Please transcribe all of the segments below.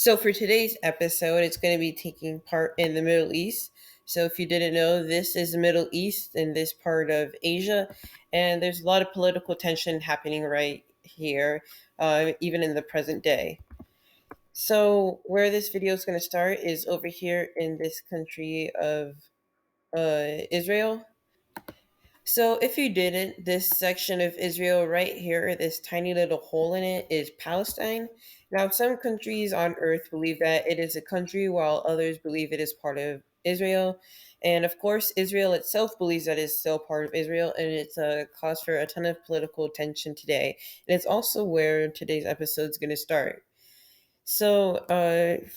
So, for today's episode, it's going to be taking part in the Middle East. So, if you didn't know, this is the Middle East in this part of Asia, and there's a lot of political tension happening right here, even in the present day. So, where this video is going to start is over here in this country of Israel. So, if you didn't, this section of Israel right here, this tiny little hole in it, is Palestine. Now, some countries on earth believe that it is a country, while others believe it is part of Israel. And of course, Israel itself believes that it's still part of Israel, and it's a cause for a ton of political tension today. And it's also where today's episode is going to start. So,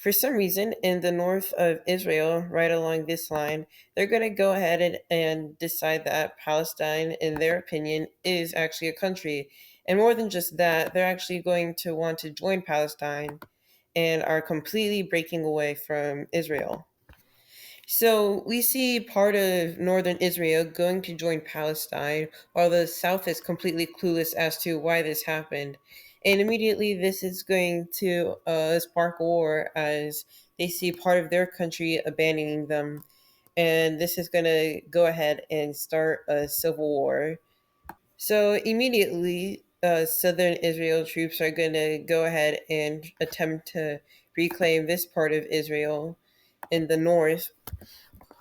for some reason, in the north of Israel, right along this line, they're going to go ahead and decide that Palestine, in their opinion, is actually a country. And more than just that, they're actually going to want to join Palestine and are completely breaking away from Israel. So we see part of northern Israel going to join Palestine, while the south is completely clueless as to why this happened. And immediately, this is going to spark a war as they see part of their country abandoning them. And this is going to go ahead and start a civil war. So immediately, southern Israel troops are going to go ahead and attempt to reclaim this part of Israel in the north,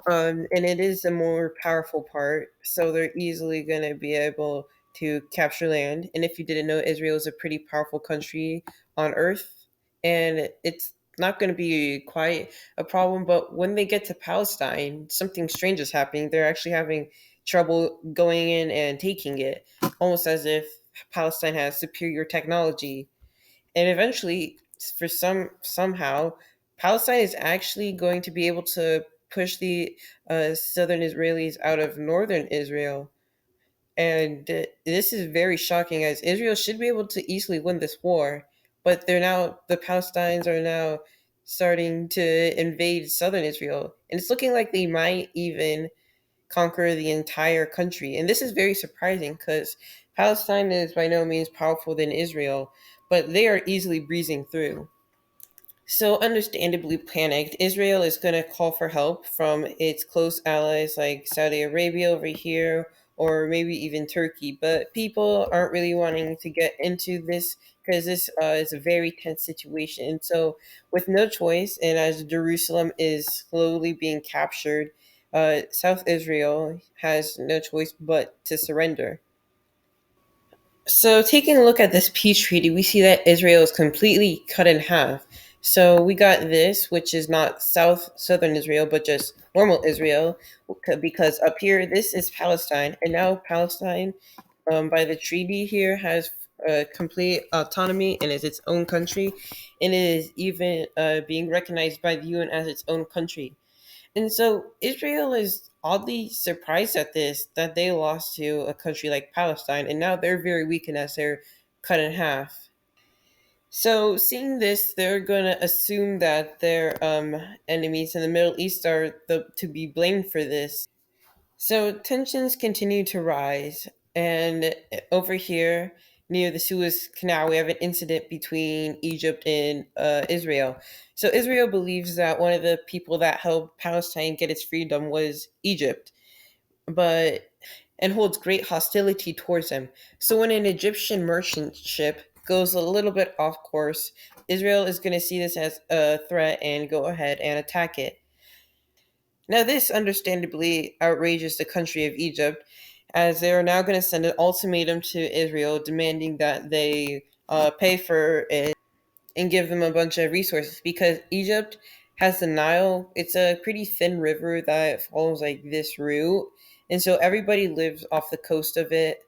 and it is a more powerful part, so they're easily going to be able to capture land. And if you didn't know, Israel is a pretty powerful country on earth, and it's not going to be quite a problem. But when they get to Palestine, something strange is happening. They're actually having trouble going in and taking it, almost as if Palestine has superior technology. And eventually, for somehow, Palestine is actually going to be able to push the southern Israelis out of northern Israel. And this is very shocking, as Israel should be able to easily win this war, but the Palestinians are now starting to invade southern Israel, and it's looking like they might even conquer the entire country. And this is very surprising because Palestine is by no means powerful than Israel, but they are easily breezing through. So, understandably panicked, Israel is going to call for help from its close allies like Saudi Arabia over here, or maybe even Turkey. But people aren't really wanting to get into this because this is a very tense situation. So, with no choice, and as Jerusalem is slowly being captured, South Israel has no choice but to surrender. So, taking a look at this peace treaty, we see that Israel is completely cut in half. So, we got this, which is not southern Israel, but just normal Israel, because up here, this is Palestine, and now Palestine, by the treaty here, has complete autonomy and is its own country, and it is even being recognized by the UN as its own country. And so Israel is oddly surprised at this, that they lost to a country like Palestine, and now they're very weakened as they're cut in half. So, seeing this, they're going to assume that their enemies in the Middle East are to be blamed for this. So tensions continue to rise, and over here near the Suez Canal, we have an incident between Egypt and Israel. So Israel believes that one of the people that helped Palestine get its freedom was Egypt, but and holds great hostility towards them. So when an Egyptian merchant ship goes a little bit off course, Israel is going to see this as a threat and go ahead and attack it. Now, this understandably outrages the country of Egypt, as they are now going to send an ultimatum to Israel demanding that they pay for it and give them a bunch of resources, because Egypt has the Nile. It's a pretty thin river that follows like this route. And so everybody lives off the coast of it.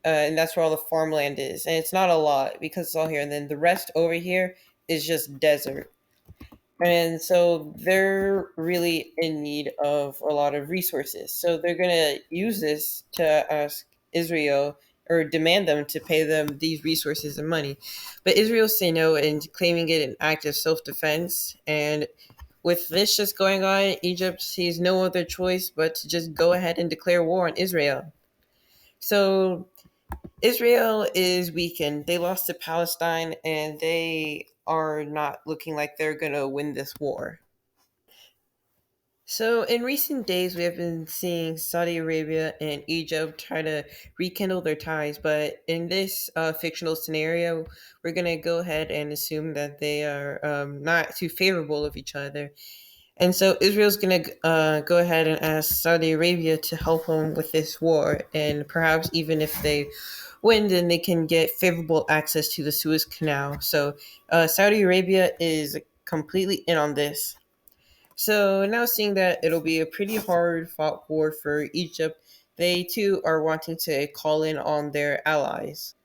And that's where all the farmland is. And it's not a lot because it's all here. And then the rest over here is just desert. And so they're really in need of a lot of resources. So they're going to use this to ask Israel or demand them to pay them these resources and money. But Israel say no and claiming it an act of self defense. And with this just going on, Egypt sees no other choice but to just go ahead and declare war on Israel. So Israel is weakened. They lost to Palestine, and they are not looking like they're going to win this war. So, in recent days, we have been seeing Saudi Arabia and Egypt try to rekindle their ties, but in this fictional scenario, we're going to go ahead and assume that they are not too favorable of each other. And so, Israel's going to go ahead and ask Saudi Arabia to help them with this war, and perhaps even if they win, then they can get favorable access to the Suez Canal. So, Saudi Arabia is completely in on this. So now seeing that it'll be a pretty hard fought war for Egypt, they too are wanting to call in on their allies.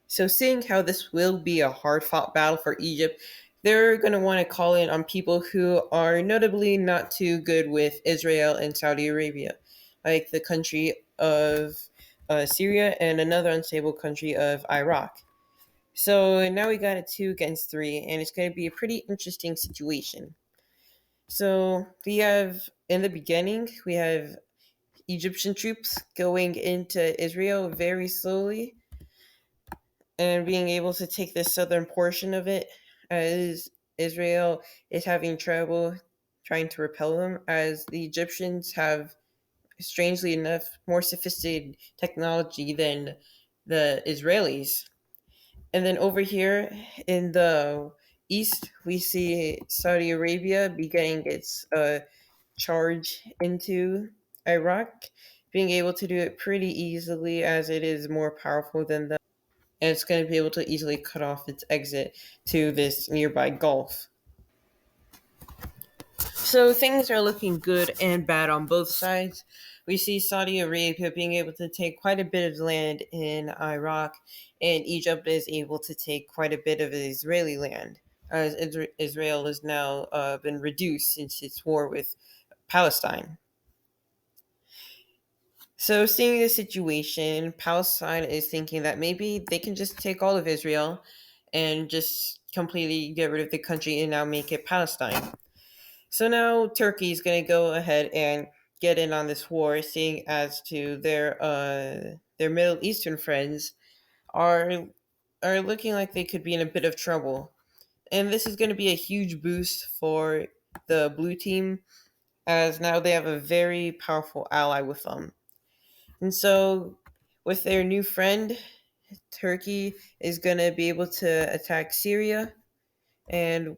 So seeing how this will be a hard fought battle for Egypt, they're going to want to call in on people who are notably not too good with Israel and Saudi Arabia, like the country of Syria and another unstable country of Iraq. So now we got a 2 against 3, and it's going to be a pretty interesting situation. So we have in the beginning, we have Egyptian troops going into Israel very slowly and being able to take the southern portion of it, as Israel is having trouble trying to repel them, as the Egyptians have, strangely enough, more sophisticated technology than the Israelis. And then over here in the east, we see Saudi Arabia beginning its charge into Iraq, being able to do it pretty easily as it is more powerful than them. And it's going to be able to easily cut off its exit to this nearby gulf. So things are looking good and bad on both sides. We see Saudi Arabia being able to take quite a bit of land in Iraq, and Egypt is able to take quite a bit of Israeli land, as Israel has now been reduced since its war with Palestine. So, seeing this situation, Palestine is thinking that maybe they can just take all of Israel and just completely get rid of the country and now make it Palestine. So now Turkey is going to go ahead and get in on this war, seeing as to their Middle Eastern friends are are looking like they could be in a bit of trouble, and this is going to be a huge boost for the blue team, as now they have a very powerful ally with them. And so, with their new friend, Turkey is going to be able to attack Syria and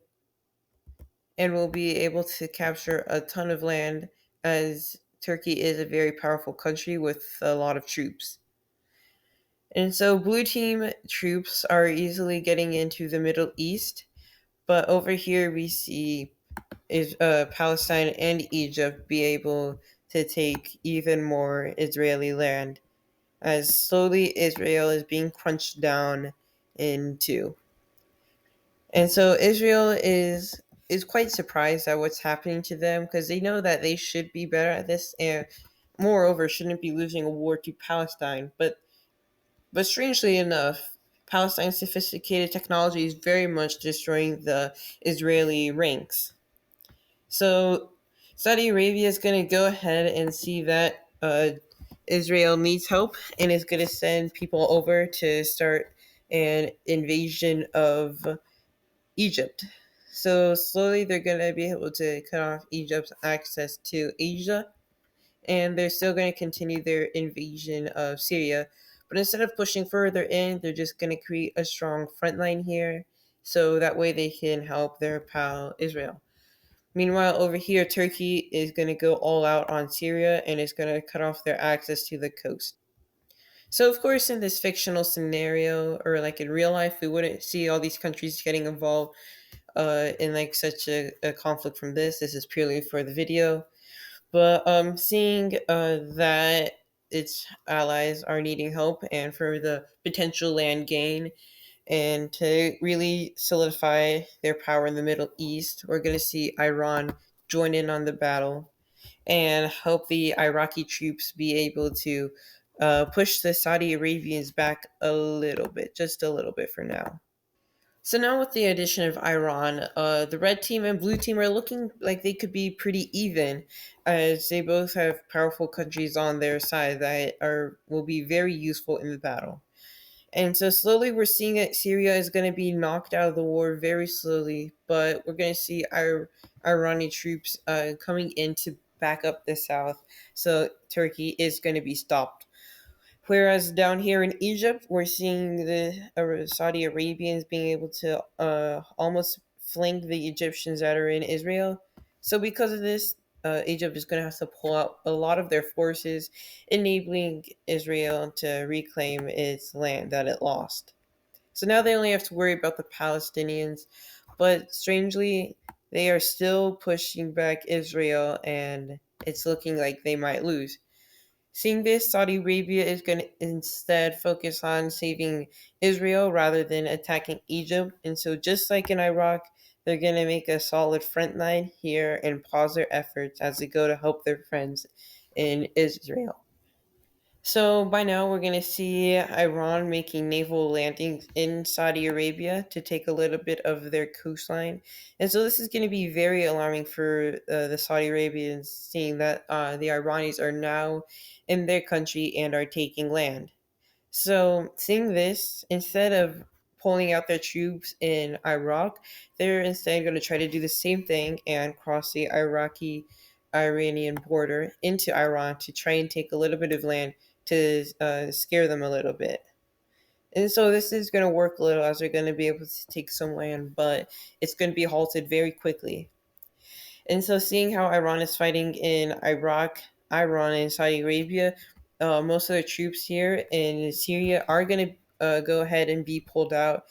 will be able to capture a ton of land, as Turkey is a very powerful country with a lot of troops. And so, blue team troops are easily getting into the Middle East, but over here we see is Palestine and Egypt be able to take even more Israeli land, as slowly Israel is being crunched down into. And so Israel is quite surprised at what's happening to them, because they know that they should be better at this, and moreover shouldn't be losing a war to Palestine. But strangely enough, Palestine's sophisticated technology is very much destroying the Israeli ranks. So Saudi Arabia is going to go ahead and see that Israel needs help, and is going to send people over to start an invasion of Egypt. So slowly they're going to be able to cut off Egypt's access to Asia, and they're still going to continue their invasion of Syria. But instead of pushing further in, they're just going to create a strong front line here, so that way they can help their pal Israel. Meanwhile, over here, Turkey is going to go all out on Syria and is going to cut off their access to the coast. So, of course, in this fictional scenario, or like in real life, we wouldn't see all these countries getting involved in like such a conflict from this. This is purely for the video. But seeing that its allies are needing help, and for the potential land gain, and to really solidify their power in the Middle East, we're going to see Iran join in on the battle and help the Iraqi troops be able to push the Saudi Arabians back a little bit, just a little bit for now. So now with the addition of Iran, the red team and blue team are looking like they could be pretty even, as they both have powerful countries on their side that are will be very useful in the battle. And so slowly we're seeing that Syria is going to be knocked out of the war very slowly, but we're going to see our Iranian troops coming in to back up the south. So Turkey is going to be stopped. Whereas down here in Egypt, we're seeing the Saudi Arabians being able to almost flank the Egyptians that are in Israel. So because of this, Egypt is going to have to pull out a lot of their forces, enabling Israel to reclaim its land that it lost. So now they only have to worry about the Palestinians, but strangely, they are still pushing back Israel, and it's looking like they might lose. Seeing this, Saudi Arabia is going to instead focus on saving Israel rather than attacking Egypt. And so, just like in Iraq, they're going to make a solid front line here and pause their efforts as they go to help their friends in Israel. So, by now, we're going to see Iran making naval landings in Saudi Arabia to take a little bit of their coastline. And so, this is going to be very alarming for the Saudi Arabians, seeing that the Iranis are now in their country and are taking land. So, seeing this, instead of pulling out their troops in Iraq, they're instead going to try to do the same thing and cross the Iraqi Iranian border into Iran to try and take a little bit of land to scare them a little bit. And so this is going to work a little as they're going to be able to take some land, but it's going to be halted very quickly. And so, seeing how Iran is fighting in Iraq, Iran, and Saudi Arabia, most of the troops here in Syria are going to go ahead and be pulled out,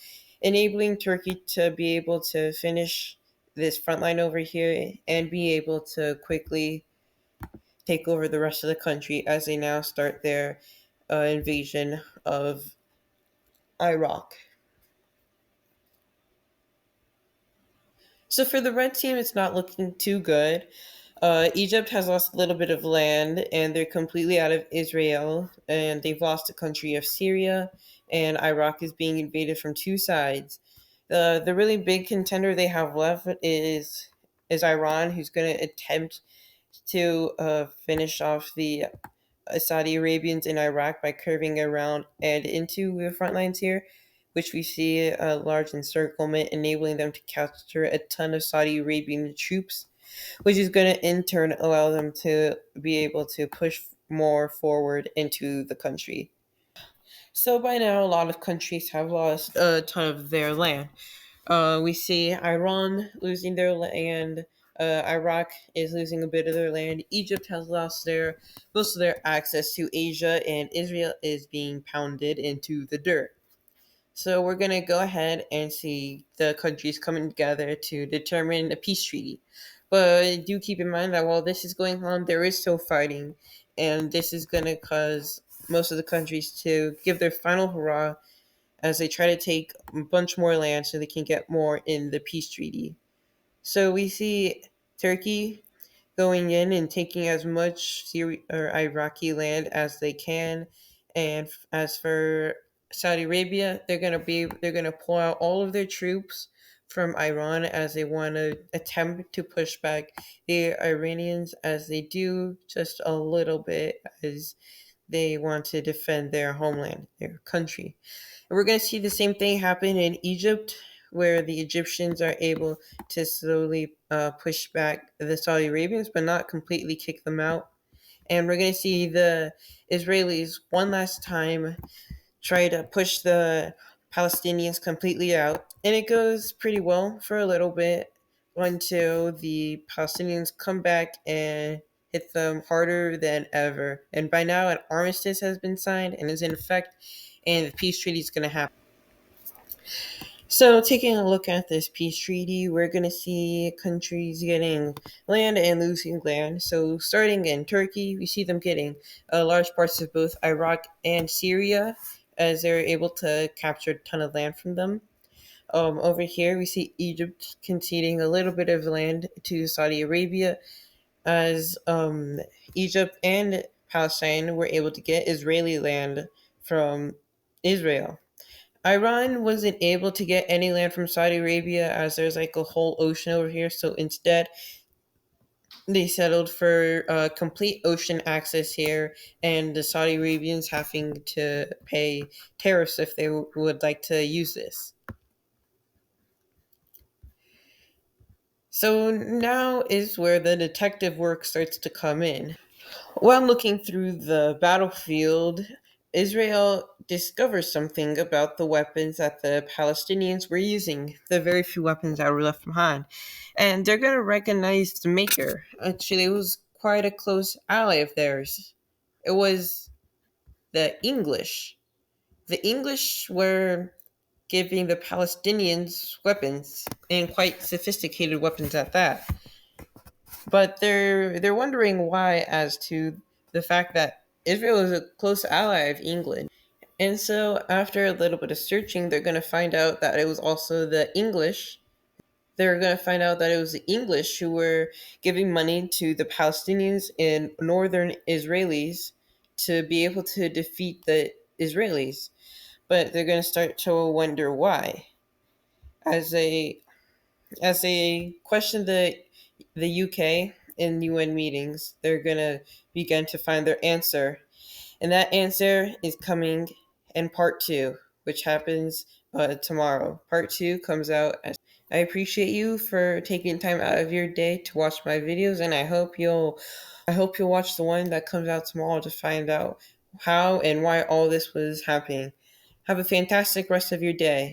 enabling Turkey to be able to finish this front line over here and be able to quickly take over the rest of the country as they now start their invasion of Iraq. So for the red team, it's not looking too good. Egypt has lost a little bit of land, and they're completely out of Israel, and they've lost the country of Syria, and Iraq is being invaded from two sides. The really big contender they have left is Iran, who's going to attempt to finish off the Saudi Arabians in Iraq by curving around and into the front lines here, which we see a large encirclement, enabling them to capture a ton of Saudi Arabian troops, which is going to in turn allow them to be able to push more forward into the country. So by now, a lot of countries have lost a ton of their land. We see Iran losing their land. Iraq is losing a bit of their land. Egypt has lost their most of their access to Asia, and Israel is being pounded into the dirt. So we're gonna go ahead and see the countries coming together to determine a peace treaty. But do keep in mind that while this is going on, there is still fighting, and this is gonna cause most of the countries to give their final hurrah as they try to take a bunch more land so they can get more in the peace treaty. So we see Turkey going in and taking as much or Iraqi land as they can, and as for Saudi Arabia, they're gonna pull out all of their troops from Iran as they want to attempt to push back the Iranians as they do just a little bit as they want to defend their homeland, their country. And we're going to see the same thing happen in Egypt, where the Egyptians are able to slowly push back the Saudi Arabians, but not completely kick them out. And we're going to see the Israelis one last time try to push the Palestinians completely out. And it goes pretty well for a little bit until the Palestinians come back and hit them harder than ever. And by now, an armistice has been signed and is in effect, and the peace treaty is going to happen. So, taking a look at this peace treaty, we're going to see countries getting land and losing land. So, starting in Turkey, we see them getting large parts of both Iraq and Syria as they're able to capture a ton of land from them. Over here, we see Egypt conceding a little bit of land to Saudi Arabia as Egypt and Palestine were able to get Israeli land from Israel. Iran wasn't able to get any land from Saudi Arabia as there's like a whole ocean over here. So instead, They settled for complete ocean access here, and the Saudi Arabians having to pay tariffs if they would like to use this. So now is where the detective work starts to come in. While looking through the battlefield, Israel discovers something about the weapons that the Palestinians were using, the very few weapons that were left behind. And they're going to recognize the maker. Actually, it was quite a close ally of theirs. It was the English. The English were giving the Palestinians weapons, and quite sophisticated weapons at that. But they're wondering why as to the fact that Israel is a close ally of England. And so after a little bit of searching, they're going to find out that it was also the English. They're going to find out that it was the English who were giving money to the Palestinians and northern Israelis to be able to defeat the Israelis. But they're going to start to wonder why. As they question the UK in UN meetings, they're gonna begin to find their answer, and that answer is coming in part two, which happens tomorrow. Part two comes out. I appreciate you for taking time out of your day to watch my videos, and I hope you'll watch the one that comes out tomorrow to find out how and why all this was happening. Have a fantastic rest of your day.